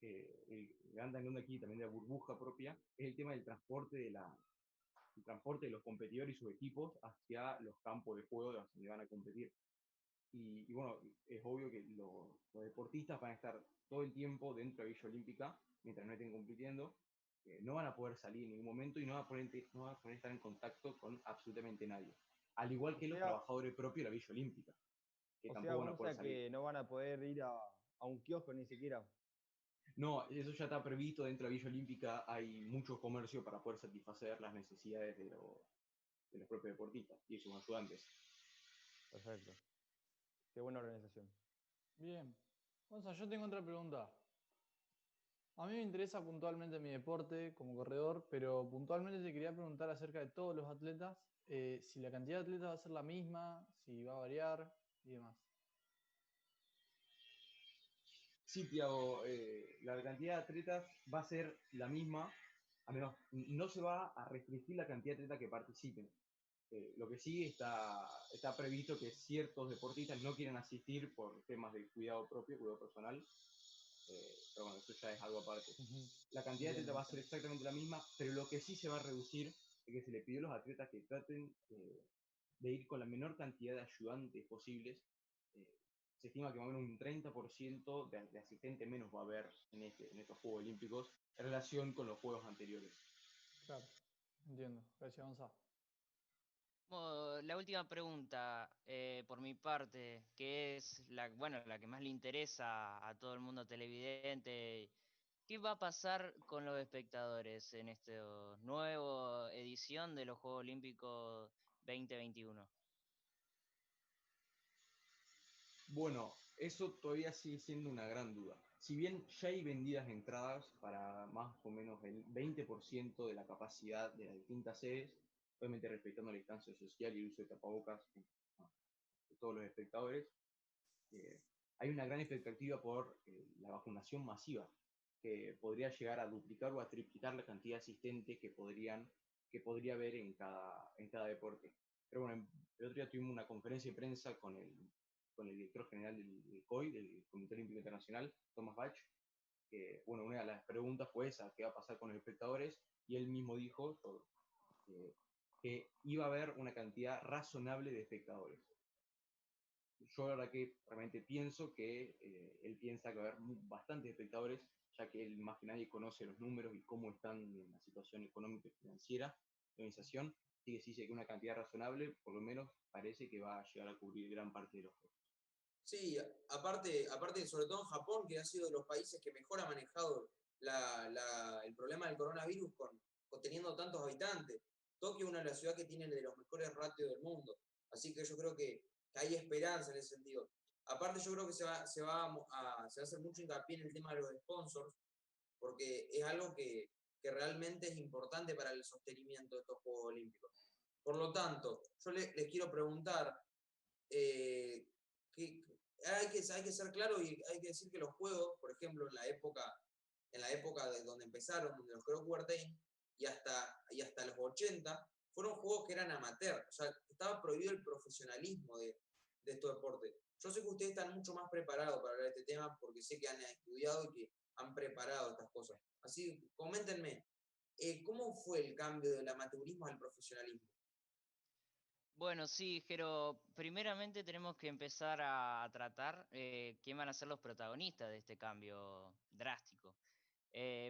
el gran talón de aquí, también de la burbuja propia, es el tema del transporte el transporte de los competidores y sus equipos hacia los campos de juego donde van a competir. Y bueno, es obvio que los deportistas van a estar todo el tiempo dentro de la Villa Olímpica, mientras no estén compitiendo, no van a poder salir en ningún momento y no van a poder estar en contacto con absolutamente nadie. Al igual que los trabajadores propios de la Villa Olímpica, que tampoco van a poder salir. Que no van a poder ir a un kiosco ni siquiera. No, eso ya está previsto dentro de la Villa Olímpica, hay mucho comercio para poder satisfacer las necesidades de los propios deportistas y sus ayudantes. Perfecto. Qué buena organización. Bien. Gonza, yo tengo otra pregunta. A mí me interesa puntualmente mi deporte como corredor, pero puntualmente te quería preguntar acerca de todos los atletas, si la cantidad de atletas va a ser la misma, si va a variar y demás. Sí, Tiago, la cantidad de atletas va a ser la misma, a menos no se va a restringir la cantidad de atletas que participen. Lo que sí está previsto que ciertos deportistas no quieren asistir por temas de cuidado propio, cuidado personal, pero bueno, eso ya es algo aparte. La cantidad de atletas va a ser exactamente la misma, pero lo que sí se va a reducir es que se le pidió a los atletas que traten de ir con la menor cantidad de ayudantes posibles. Eh, Se estima que va a haber un 30% de asistentes menos va a haber en estos Juegos Olímpicos en relación con los Juegos anteriores. Claro, entiendo. Gracias, Gonza. La última pregunta por mi parte, que es la que más le interesa a todo el mundo televidente. ¿Qué va a pasar con los espectadores en esta nueva edición de los Juegos Olímpicos 2021? Bueno, eso todavía sigue siendo una gran duda. Si bien ya hay vendidas entradas para más o menos el 20% de la capacidad de las distintas sedes, obviamente respetando la distancia social y el uso de tapabocas de todos los espectadores, hay una gran expectativa por la vacunación masiva, que podría llegar a duplicar o a triplicar la cantidad de asistentes que podría haber en cada deporte. Pero bueno, el otro día tuvimos una conferencia de prensa con el director general del COI, del Comité Olímpico Internacional, Thomas Bach, que bueno, una de las preguntas fue esa, ¿qué va a pasar con los espectadores? Y él mismo dijo que iba a haber una cantidad razonable de espectadores. Yo la verdad que realmente pienso que él piensa que va a haber bastantes espectadores, ya que él más que nadie conoce los números y cómo están en la situación económica y financiera de la organización, así que sí sé que una cantidad razonable, por lo menos parece que va a llegar a cubrir gran parte de los juegos. Sí, aparte, sobre todo en Japón, que ha sido de los países que mejor ha manejado el problema del coronavirus con teniendo tantos habitantes. Tokio es una de las ciudades que tiene de los mejores ratios del mundo. Así que yo creo que hay esperanza en ese sentido. Aparte, yo creo que se va a hacer mucho hincapié en el tema de los sponsors, porque es algo que realmente es importante para el sostenimiento de estos Juegos Olímpicos. Por lo tanto, yo les quiero preguntar, ¿qué, hay que ser claro y hay que decir que los juegos, por ejemplo, en la época de donde empezaron, donde los creó Coubertin, y hasta los 80, fueron juegos que eran amateur, o sea, estaba prohibido el profesionalismo de estos deportes. Yo sé que ustedes están mucho más preparados para hablar de este tema porque sé que han estudiado y que han preparado estas cosas. Así, coméntenme, ¿cómo fue el cambio del amateurismo al profesionalismo? Bueno, sí, Jero, primeramente tenemos que empezar a tratar quién van a ser los protagonistas de este cambio drástico.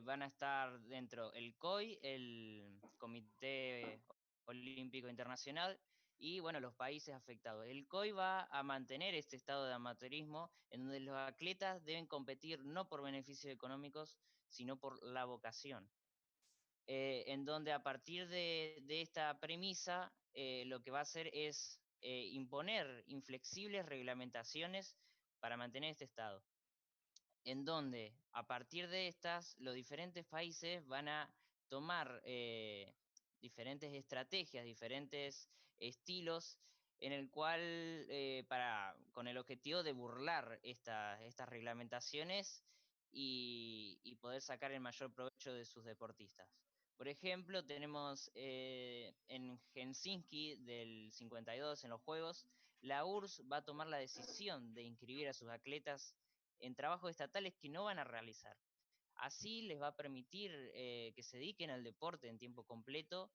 Van a estar dentro el COI, el Comité Olímpico Internacional, y bueno, los países afectados. El COI va a mantener este estado de amateurismo en donde los atletas deben competir no por beneficios económicos, sino por la vocación. En donde a partir de esta premisa, lo que va a hacer es imponer inflexibles reglamentaciones para mantener este estado, en donde a partir de estas los diferentes países van a tomar diferentes estrategias, diferentes estilos en el cual, con el objetivo de burlar estas reglamentaciones y poder sacar el mayor provecho de sus deportistas. Por ejemplo, tenemos en Helsinki del 52, en los Juegos, la URSS va a tomar la decisión de inscribir a sus atletas en trabajos estatales que no van a realizar. Así les va a permitir que se dediquen al deporte en tiempo completo,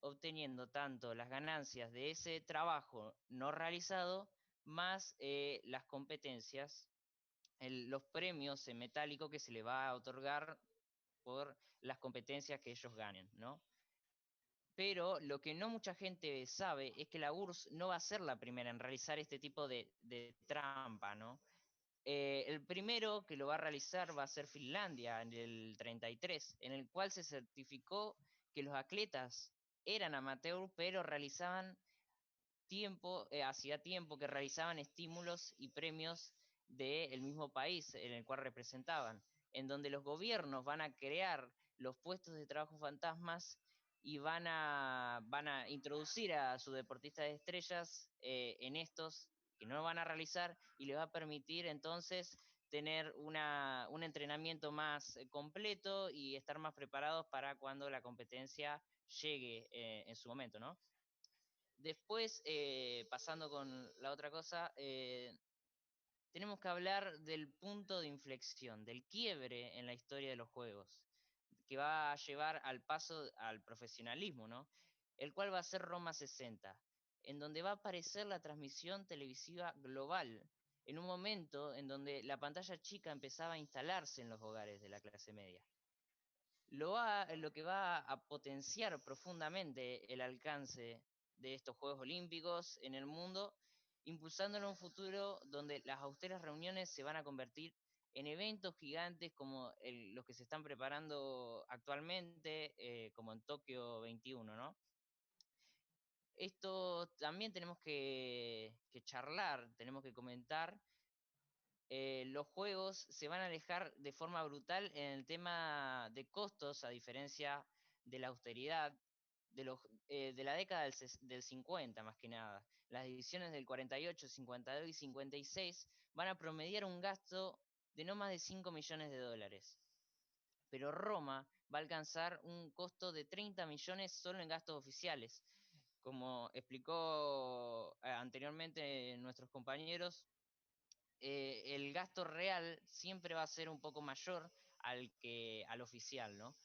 obteniendo tanto las ganancias de ese trabajo no realizado, más las competencias, los premios en metálico que se le va a otorgar por las competencias que ellos ganen, ¿no? Pero lo que no mucha gente sabe es que la URSS no va a ser la primera en realizar este tipo de trampa, ¿no? El primero que lo va a realizar va a ser Finlandia en el 33, en el cual se certificó que los atletas eran amateur, pero hacía tiempo que realizaban estímulos y premios del mismo país en el cual representaban, en donde los gobiernos van a crear los puestos de trabajo fantasmas y van a introducir a sus deportistas de estrellas en estos que no van a realizar, y les va a permitir entonces tener un entrenamiento más completo y estar más preparados para cuando la competencia llegue en su momento, ¿no? Después, pasando con la otra cosa, tenemos que hablar del punto de inflexión, del quiebre en la historia de los juegos, que va a llevar al paso al profesionalismo, ¿no? El cual va a ser Roma 60, en donde va a aparecer la transmisión televisiva global, en un momento en donde la pantalla chica empezaba a instalarse en los hogares de la clase media. Lo que va a potenciar profundamente el alcance de estos Juegos Olímpicos en el mundo, impulsándolo a un futuro donde las austeras reuniones se van a convertir en eventos gigantes como los que se están preparando actualmente, como en Tokio 21, ¿no? Esto también tenemos que charlar, tenemos que comentar. Los juegos se van a alejar de forma brutal en el tema de costos, a diferencia de la austeridad de la década del 50, más que nada. Las ediciones del 48, 52 y 56 van a promediar un gasto de no más de 5 millones de dólares. Pero Roma va a alcanzar un costo de 30 millones solo en gastos oficiales. Como explicó anteriormente nuestros compañeros, el gasto real siempre va a ser un poco mayor al oficial, ¿no?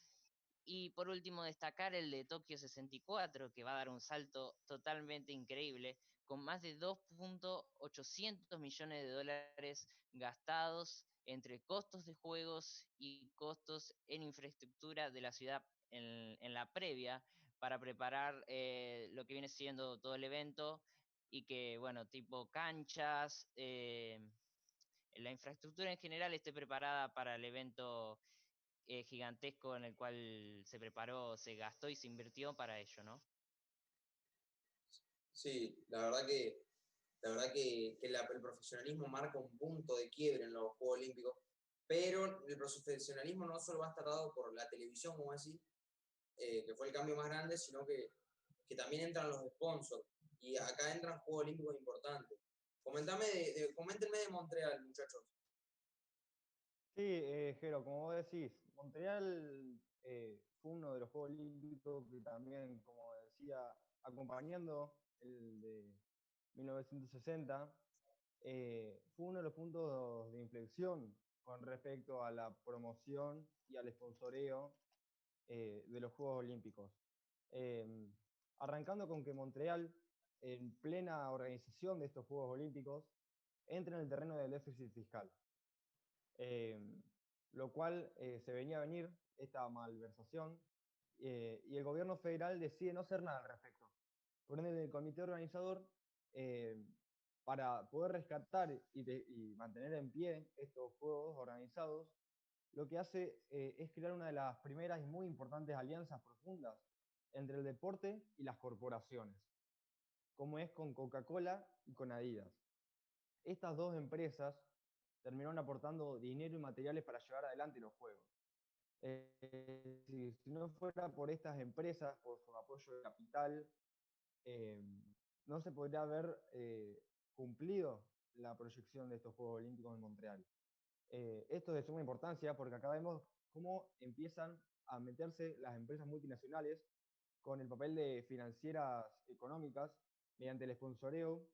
Y por último, destacar el de Tokio 64, que va a dar un salto totalmente increíble, con más de 2.800 millones de dólares gastados entre costos de juegos y costos en infraestructura de la ciudad en la previa, para preparar lo que viene siendo todo el evento, y que, bueno, tipo canchas, la infraestructura en general esté preparada para el evento gigantesco en el cual se preparó, se gastó y se invirtió para ello, ¿no? Sí, el profesionalismo marca un punto de quiebre en los Juegos Olímpicos, pero el profesionalismo no solo va a estar dado por la televisión, como decís, que fue el cambio más grande, sino que también entran los sponsors, y acá entran Juegos Olímpicos importantes. Coméntenme de Montreal, muchachos. Sí, Jero, como vos decís, Montreal fue uno de los Juegos Olímpicos que también, como decía, acompañando el de 1960, fue uno de los puntos de inflexión con respecto a la promoción y al sponsoreo de los Juegos Olímpicos. Arrancando con que Montreal, en plena organización de estos Juegos Olímpicos, entra en el terreno del déficit fiscal. Lo cual se venía a venir, esta malversación, y el gobierno federal decide no hacer nada al respecto. Por ende, el comité organizador, para poder rescatar y mantener en pie estos juegos organizados, lo que hace es crear una de las primeras y muy importantes alianzas profundas entre el deporte y las corporaciones, como es con Coca-Cola y con Adidas. Estas dos empresas terminaron aportando dinero y materiales para llevar adelante los juegos. Si no fuera por estas empresas, por su apoyo de capital, no se podría haber cumplido la proyección de estos Juegos Olímpicos en Montreal. Esto es de suma importancia porque acá vemos cómo empiezan a meterse las empresas multinacionales con el papel de financieras económicas mediante el sponsoreo,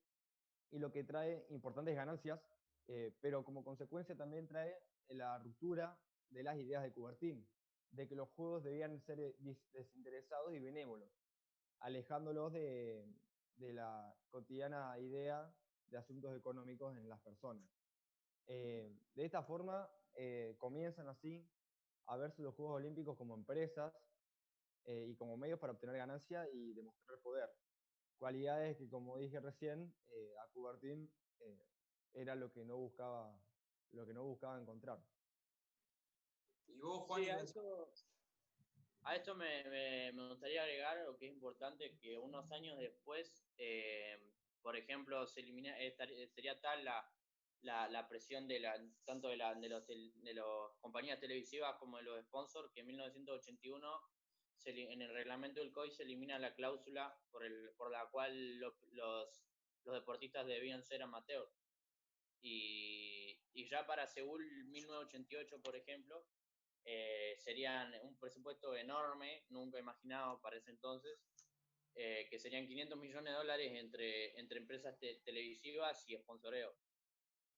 y lo que trae importantes ganancias, pero como consecuencia también trae la ruptura de las ideas de Coubertin, de que los juegos debían ser desinteresados y benévolos, alejándolos de la cotidiana idea de asuntos económicos en las personas. De esta forma, comienzan así a verse los Juegos Olímpicos como empresas y como medios para obtener ganancia y demostrar poder. Cualidades que, como dije recién, a Coubertin era lo que no buscaba encontrar. Y vos, Juan, Sí, a esto me gustaría agregar lo que es importante, que unos años después, por ejemplo, sería tal la presión tanto de las compañías televisivas como de los sponsors, que en 1981 en el reglamento del COI se elimina la cláusula por la cual los deportistas debían ser amateurs. Y ya para Seúl 1988, por ejemplo, serían un presupuesto enorme, nunca imaginado para ese entonces, que serían $500 millones entre empresas televisivas y sponsoreo.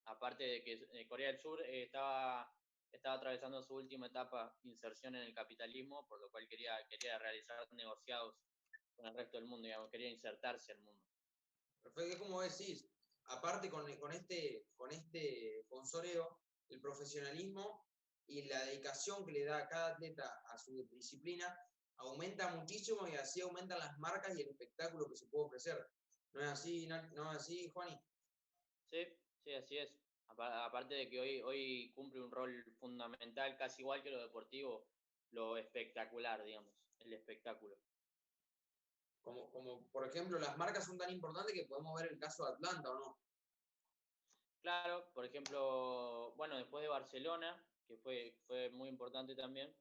Aparte de que Corea del Sur estaba atravesando su última etapa de inserción en el capitalismo, por lo cual quería realizar negociados con el resto del mundo, digamos, quería insertarse al mundo. Perfecto, como decís, aparte con este sponsoreo, el profesionalismo y la dedicación que le da a cada atleta a su disciplina aumenta muchísimo, y así aumentan las marcas y el espectáculo que se puede ofrecer. ¿No es así, Juani? Sí, así es. Aparte de que hoy cumple un rol fundamental, casi igual que lo deportivo, lo espectacular, digamos, el espectáculo. Como por ejemplo, las marcas son tan importantes que podemos ver el caso de Atlanta, ¿o no? Claro, por ejemplo, bueno, después de Barcelona, que fue muy importante también,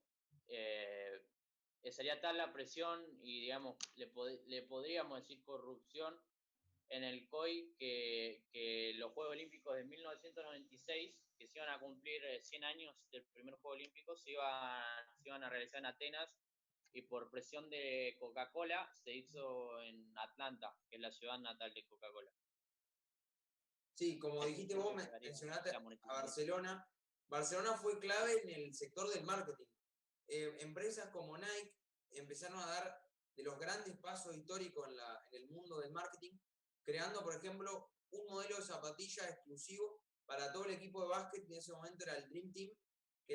sería tal la presión y, digamos, le podríamos decir corrupción en el COI, que los Juegos Olímpicos de 1996, que se iban a cumplir 100 años del primer Juego Olímpico, se iban a realizar en Atenas, y por presión de Coca-Cola se hizo en Atlanta, que es la ciudad natal de Coca-Cola. Sí, como dijiste vos, mencionaste a Barcelona. Barcelona fue clave en el sector del marketing. Empresas como Nike empezaron a dar de los grandes pasos históricos en el mundo del marketing, creando, por ejemplo, un modelo de zapatilla exclusivo para todo el equipo de básquet. En ese momento era el Dream Team, que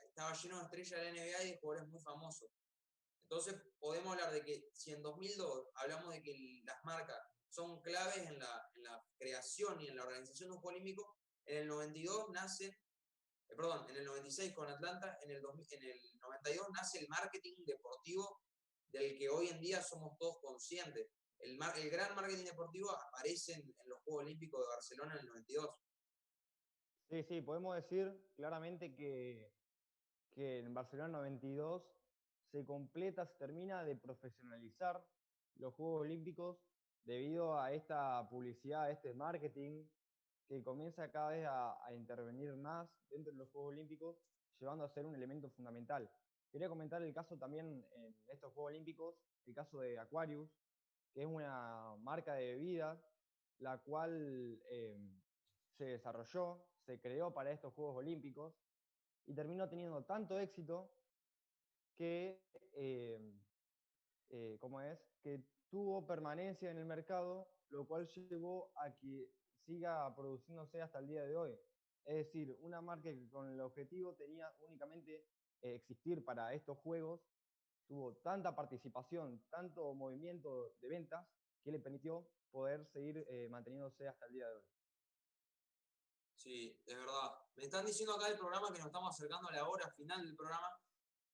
estaba lleno de estrellas de la NBA y de jugadores muy famosos. Entonces, podemos hablar de que si en 2002 hablamos de que las marcas son claves en la creación y en la organización de un Juego Olímpico, en el 92 en el 96 con Atlanta, en el 92 nace el marketing deportivo del que hoy en día somos todos conscientes. El gran marketing deportivo aparece en los Juegos Olímpicos de Barcelona en el 92. Sí, podemos decir claramente que en Barcelona 92 se termina de profesionalizar los Juegos Olímpicos debido a esta publicidad, a este marketing que comienza cada vez a intervenir más dentro de los Juegos Olímpicos, llevando a ser un elemento fundamental. Quería comentar el caso también en estos Juegos Olímpicos, el caso de Aquarius, que es una marca de bebida, la cual se desarrolló, se creó para estos Juegos Olímpicos y terminó teniendo tanto éxito que, que tuvo permanencia en el mercado, lo cual llevó a que siga produciéndose hasta el día de hoy. Es decir, una marca que con el objetivo tenía únicamente existir para estos juegos, tuvo tanta participación, tanto movimiento de ventas, que le permitió poder seguir manteniéndose hasta el día de hoy. Sí, es verdad. Me están diciendo acá el programa que nos estamos acercando a la hora final del programa,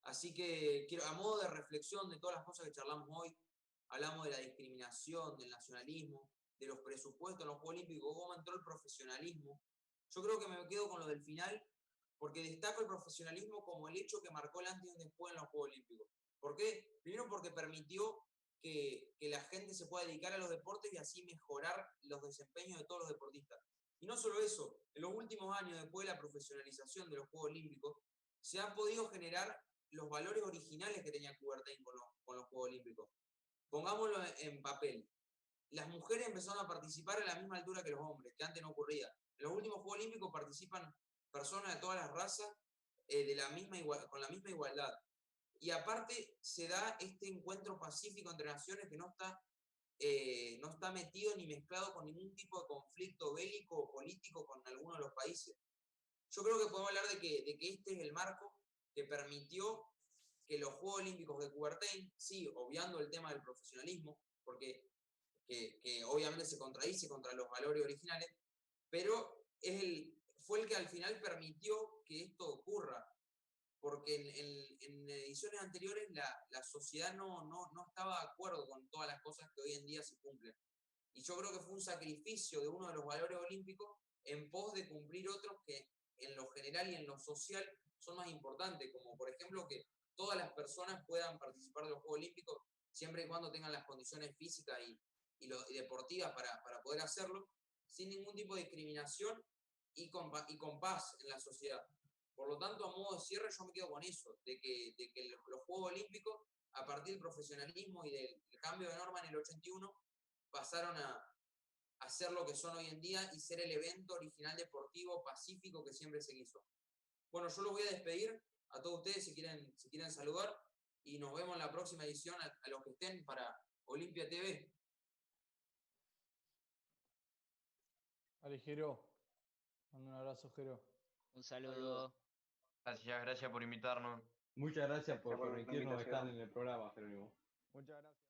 así que quiero, a modo de reflexión de todas las cosas que charlamos hoy, hablamos de la discriminación, del nacionalismo, de los presupuestos en los Juegos Olímpicos, cómo entró el profesionalismo. Yo creo que me quedo con lo del final, porque destaco el profesionalismo como el hecho que marcó el antes y el después en los Juegos Olímpicos. ¿Por qué? Primero porque permitió que la gente se pueda dedicar a los deportes y así mejorar los desempeños de todos los deportistas. Y no solo eso, en los últimos años, después de la profesionalización de los Juegos Olímpicos, se han podido generar los valores originales que tenía Coubertin con los Juegos Olímpicos. Pongámoslo en papel. Las mujeres empezaron a participar a la misma altura que los hombres, que antes no ocurría. En los últimos Juegos Olímpicos participan personas de todas las razas con la misma igualdad. Y aparte se da este encuentro pacífico entre naciones que no está metido ni mezclado con ningún tipo de conflicto bélico o político con alguno de los países. Yo creo que podemos hablar de que este es el marco que permitió que los Juegos Olímpicos de Coubertin, sí, obviando el tema del profesionalismo, porque que obviamente se contradice contra los valores originales, pero fue el que al final permitió que esto ocurra, porque en ediciones anteriores la sociedad no estaba de acuerdo con todas las cosas que hoy en día se cumplen. Y yo creo que fue un sacrificio de uno de los valores olímpicos en pos de cumplir otros que en lo general y en lo social son más importantes, como por ejemplo que todas las personas puedan participar de los Juegos Olímpicos siempre y cuando tengan las condiciones físicas y deportivas para poder hacerlo, sin ningún tipo de discriminación y con paz en la sociedad. Por lo tanto, a modo de cierre, yo me quedo con eso, de que los Juegos Olímpicos, a partir del profesionalismo y del cambio de norma en el 81, pasaron a ser lo que son hoy en día y ser el evento original deportivo pacífico que siempre se quiso. Bueno, yo los voy a despedir a todos ustedes si quieren saludar y nos vemos en la próxima edición a los que estén para Olimpia TV. Dale, Jero. Mando un abrazo, Jero. Un saludo. Gracias por invitarnos. Muchas gracias por Gracias por la permitirnos estar invitación. en el programa, Jerónimo. Muchas gracias.